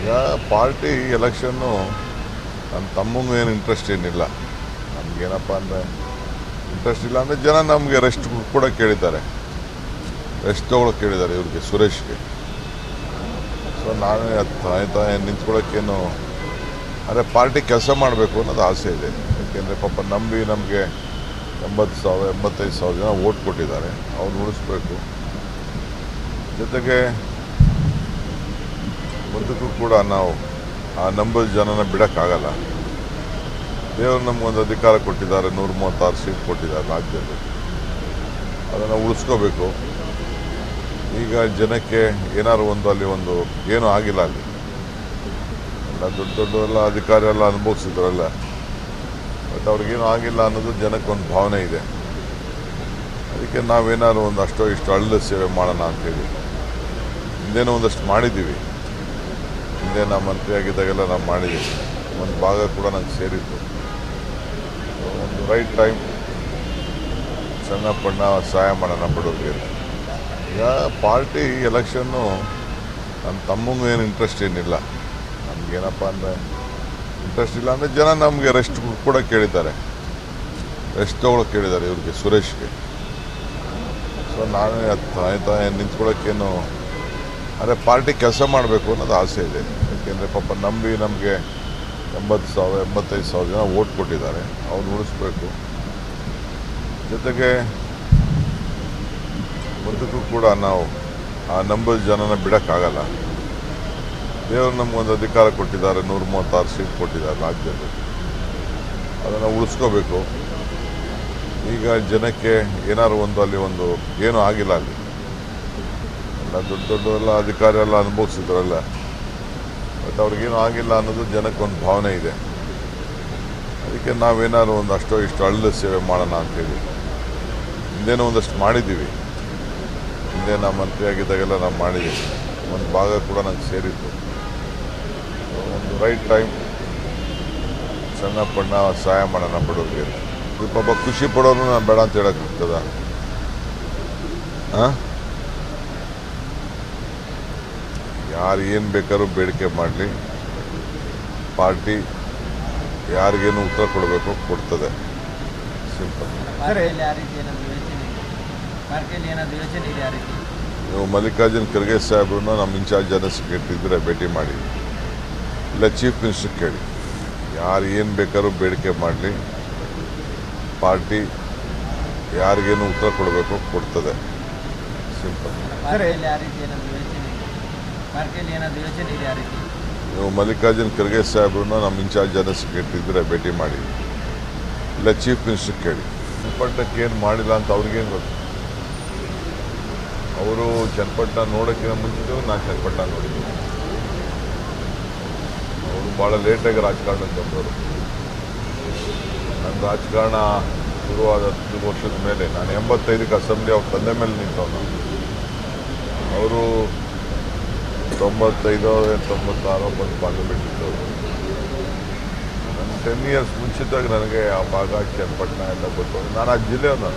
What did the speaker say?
ಈಗ party election ನಮ್ಮ ತಮ್ಮಂಗೂ ಏನು ಇಂಟ್ರೆಸ್ಟ್ ಏನಿಲ್ಲ. ನಮಗೇನಪ್ಪ ಅಂದರೆ ಇಂಟ್ರೆಸ್ಟ್ ಇಲ್ಲ ಅಂದರೆ ಜನ ನಮಗೆ ರೆಸ್ಟ್ ಕೂಡ ಕೇಳಿದ್ದಾರೆ, ರೆಸ್ಟ್ ತೊಗೊಳಕ್ಕೆ ಕೇಳಿದ್ದಾರೆ ಇವ್ರಿಗೆ ಸುರೇಶ್ಗೆ. ಸೊ ನಾನೇ ಆಯ್ತಾ ನಿಂತ್ಕೊಳ್ಳೋಕ್ಕೇನು ಅಂದರೆ ಪಾರ್ಟಿ ಕೆಲಸ ಮಾಡಬೇಕು ಅನ್ನೋದು ಆಸೆ ಇದೆ. ಯಾಕೆಂದರೆ ಪಾಪ ನಂಬಿ ನಮಗೆ 80,000 85,000 ಜನ ಓಟ್ ಕೊಟ್ಟಿದ್ದಾರೆ, ಅವ್ರು ಉಳಿಸ್ಬೇಕು. ಜೊತೆಗೆ ಮುಂದಕ್ಕೂ ಕೂಡ ನಾವು ಆ ನಂಬರ್ ಜನನ ಬಿಡೋಕ್ಕಾಗಲ್ಲ. ದೇವರು ನಮಗೊಂದು ಅಧಿಕಾರ ಕೊಟ್ಟಿದ್ದಾರೆ, 136 ಸೀಟ್ ಕೊಟ್ಟಿದ್ದಾರೆ ರಾಜ್ಯದಲ್ಲಿ, ಅದನ್ನು ಉಳಿಸ್ಕೋಬೇಕು. ಈಗ ಜನಕ್ಕೆ ಏನಾದ್ರು ಅಲ್ಲಿ ಏನೂ ಆಗಿಲ್ಲ, ಅಲ್ಲಿ ಎಲ್ಲ ದೊಡ್ಡ ಅಧಿಕಾರಿ ಎಲ್ಲ ಅನುಭವಿಸಿದ್ರಲ್ಲ, ಬಟ್ ಅವ್ರಿಗೇನು ಆಗಿಲ್ಲ ಅನ್ನೋದು ಜನಕ್ಕೊಂದು ಭಾವನೆ ಇದೆ. ಅದಕ್ಕೆ ನಾವೇನಾದ್ರು ಅಷ್ಟೋ ಇಷ್ಟು ಹಳ್ಳ ಸೇವೆ ಮಾಡೋಣ ಅಂಥೇಳಿ ಹಿಂದೇನೋ ಒಂದಷ್ಟು ಮಾಡಿದ್ದೀವಿ. ಹಿಂದೆ ನಾವು ಮಂತ್ರಿಯಾಗಿದ್ದಾಗೆಲ್ಲ ನಾವು ಮಾಡಿದ್ದೀವಿ, ಒಂದು ಭಾಗ ಕೂಡ ನಂಗೆ ಸೇರಿತ್ತು. ಒಂದು ರೈಟ್ ಟೈಮ್ ಸಣ್ಣ ಪಣ್ಣ ಸಹಾಯ ಮಾಡೋಣ ಬಡವರಿಗೆ. ಈಗ ಪಾರ್ಟಿ ಎಲೆಕ್ಷನ್ನು ನಮ್ಮ ತಮ್ಮಂಗೂ ಏನು ಇಂಟ್ರೆಸ್ಟ್ ಏನಿಲ್ಲ. ನಮಗೇನಪ್ಪ ಅಂದರೆ ಇಂಟ್ರೆಸ್ಟ್ ಇಲ್ಲ ಅಂದರೆ ಜನ ನಮಗೆ ರೆಸ್ಟ್ ಕೂಡ ಕೇಳಿದ್ದಾರೆ, ರೆಸ್ಟ್ ತೊಗೊಳಕ್ಕೆ ಕೇಳಿದ್ದಾರೆ ಇವ್ರಿಗೆ ಸುರೇಶ್ಗೆ. ಸೊ ನಾನೇ ಆಯ್ತಾ ನಿಂತ್ಕೊಳ್ಳೋಕ್ಕೇನು ಅಂದರೆ ಪಾರ್ಟಿ ಕೆಲಸ ಮಾಡಬೇಕು ಅನ್ನೋದು ಆಸೆ ಇದೆ. ಯಾಕೆಂದರೆ ಪಾಪ ನಂಬಿ ನಮಗೆ 80,000 85,000 ಜನ ಓಟ್ ಕೊಟ್ಟಿದ್ದಾರೆ, ಅವ್ರು ಉಳಿಸ್ಬೇಕು. ಜೊತೆಗೆ ಮುಂದಕ್ಕೂ ಕೂಡ ನಾವು ಆ ನಂಬರ್ ಜನನ ಬಿಡೋಕ್ಕಾಗಲ್ಲ. ದೇವರು ನಮಗೊಂದು ಅಧಿಕಾರ ಕೊಟ್ಟಿದ್ದಾರೆ, 136 ಸೀಟ್ ಕೊಟ್ಟಿದ್ದಾರೆ ರಾಜ್ಯದಲ್ಲಿ, ಅದನ್ನು ಉಳಿಸ್ಕೋಬೇಕು. ಈಗ ಜನಕ್ಕೆ ಏನಾದ್ರು ಅಲ್ಲಿ ಏನೂ ಆಗಿಲ್ಲ, ಅಲ್ಲಿ ಎಲ್ಲ ದೊಡ್ಡ ಅಧಿಕಾರಿ ಎಲ್ಲ ಅನುಭವಿಸಿದ್ರಲ್ಲ, ಬಟ್ ಅವ್ರಿಗೇನು ಆಗಿಲ್ಲ ಅನ್ನೋದು ಜನಕ್ಕೊಂದು ಭಾವನೆ ಇದೆ. ಅದಕ್ಕೆ ನಾವೇನಾದ್ರು ಅಷ್ಟೋ ಇಷ್ಟು ಹಳ್ಳ ಸೇವೆ ಮಾಡೋಣ ಅಂಥೇಳಿ ಹಿಂದೇನೋ ಒಂದಷ್ಟು ಮಾಡಿದ್ದೀವಿ. ಹಿಂದೆ ನಾವು ಮಂತ್ರಿಯಾಗಿದ್ದಾಗೆಲ್ಲ ನಾವು ಮಾಡಿದ್ದೀವಿ, ಒಂದು ಭಾಗ ಕೂಡ ನಂಗೆ ಸೇರಿತ್ತು. ಒಂದು ರೈಟ್ ಟೈಮ್ ಸಣ್ಣ ಪಣ್ಣ ಸಹಾಯ ಮಾಡೋಣ ಬಡವರಿಗೆ. ಇದು ಪಾಪ ಖುಷಿ ಪಡೋರು ನಾನು ಬೇಡ ಅಂತ ಹೇಳೋಕ್ಕಾಗ್ತದ? ಹಾಂ, ಯಾರು ಏನು ಬೇಕಾದ್ರೂ ಬೇಡಿಕೆ ಮಾಡಲಿ, ಪಾರ್ಟಿ ಯಾರಿಗೇನು ಉತ್ತರ ಕೊಡಬೇಕು ಕೊಡ್ತದೆ, ಸಿಂಪಲ್. ನೀವು ಮಲ್ಲಿಕಾರ್ಜುನ್ ಖರ್ಗೆ ಸಾಹೇಬ್ರನ್ನ ನಮ್ಮ ಇನ್ಚಾರ್ಜ್ ಜನರಲ್ ಸೆಕ್ರೆಟರಿ ಇದ್ದರೆ ಭೇಟಿ ಮಾಡಿ, ಇಲ್ಲ ಚೀಫ್ ಮಿನಿಸ್ಟರ್ ಕೇಳಿ. ಯಾರು ಏನು ಬೇಕಾದ್ರೂ ಬೇಡಿಕೆ ಮಾಡಲಿ, ಪಾರ್ಟಿ ಯಾರಿಗೇನು ಉತ್ತರ ಕೊಡಬೇಕು ಕೊಡ್ತದೆ, ಸಿಂಪಲ್. ನೀವು ಮಲ್ಲಿಕಾರ್ಜುನ್ ಖರ್ಗೆ ಸಾಹೇಬ್ರನ್ನ ನಮ್ಮ ಇನ್ಚಾರ್ಜ್ ಜನರಲ್ ಸೆಕ್ರೆಟರಿ ಇದ್ದರೆ ಭೇಟಿ ಮಾಡಿ, ಇಲ್ಲ ಚೀಫ್ ಮಿನಿಸ್ಟರ್ ಕೇಳಿ. ಚನ್ನಪಟ್ಟಣಕ್ಕೆ ಏನು ಮಾಡಿಲ್ಲ ಅಂತ ಅವ್ರಿಗೇನು ಗೊತ್ತು? ಅವರು ಚನ್ನಪಟ್ಟಣ ನೋಡೋಕ್ಕಿಂತ ಮುಂಚಿತವೂ ನಾನು ಚನ್ನಪಟ್ಟಣ ನೋಡಿದ್ದೀನಿ. ಅವರು ಭಾಳ ಲೇಟಾಗಿ ರಾಜಕಾರಣಕ್ಕೆ ಬಂದವರು. ನನ್ನ ರಾಜಕಾರಣ ಶುರುವಾದ 10 ವರ್ಷದ ಮೇಲೆ, ನಾನು 85ಕ್ಕೆ ಅಸೆಂಬ್ಲಿ ಅವ್ರ ತಂದೆ ಮೇಲೆ ನಿಂತವನು. ಅವರು 95 96 ಬಂದು ಪಾರ್ಲಿಮೆಂಟ್ ಇದ್ದವರು. ನನ್ನ 10 ಇಯರ್ಸ್ ಮುಂಚಿತವಾಗಿ ನನಗೆ ಆ ಭಾಗ ಚನ್ನಪಟ್ಟಣ ಎಲ್ಲ ಗೊತ್ತು. ನಾನು ಆ ಜಿಲ್ಲೆಯವನು.